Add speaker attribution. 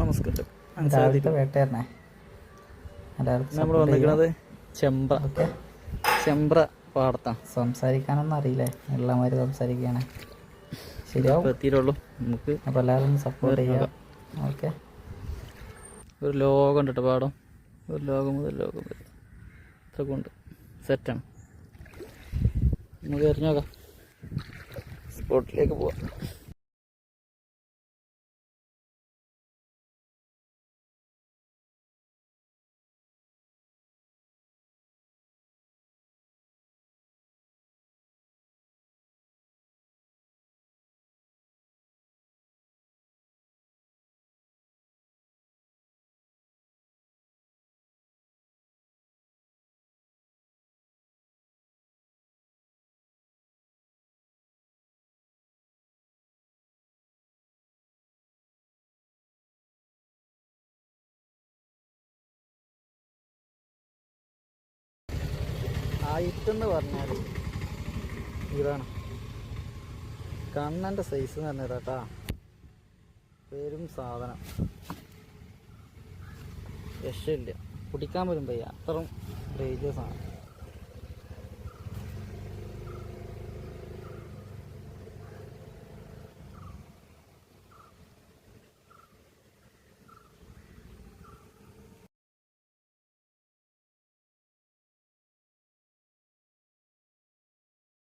Speaker 1: നമസ്കാരം.
Speaker 2: വേട്ടയായിരുന്നേ
Speaker 1: നമ്മൾ വന്നിരിക്കുന്നത് ചെമ്പ്ര പാടത്താണ്.
Speaker 2: സംസാരിക്കാനൊന്നും അറിയില്ലേ, ഉള്ളമാര് സംസാരിക്കുകയാണ്. ശരിയാവും,
Speaker 1: എത്തിയിട്ടുള്ളൂ. നമുക്ക്
Speaker 2: അപ്പോൾ എല്ലാവരും സപ്പോർട്ട് ചെയ്യാം. ഓക്കെ,
Speaker 1: ഒരു ലോകം ഉണ്ട് കേട്ടോ പാടം. ഒരു ലോകം മുതൽ ഇത്രയൊക്കെ ഉണ്ട്. സെറ്റാണ്. നമുക്ക് എറിഞ്ഞു നോക്കാം, സ്പോട്ടിലേക്ക് പോവാം. ഹൈറ്റെന്ന് പറഞ്ഞാൽ ഇതാണ് കണ്ണൻ്റെ സൈസ് എന്ന് പറഞ്ഞത് കേട്ടാ. പേരും സാധനം രക്ഷയില്ല, കുടിക്കാൻ പോലും വയ്യ, അത്രയും ഡേഞ്ചേഴ്സാണ്.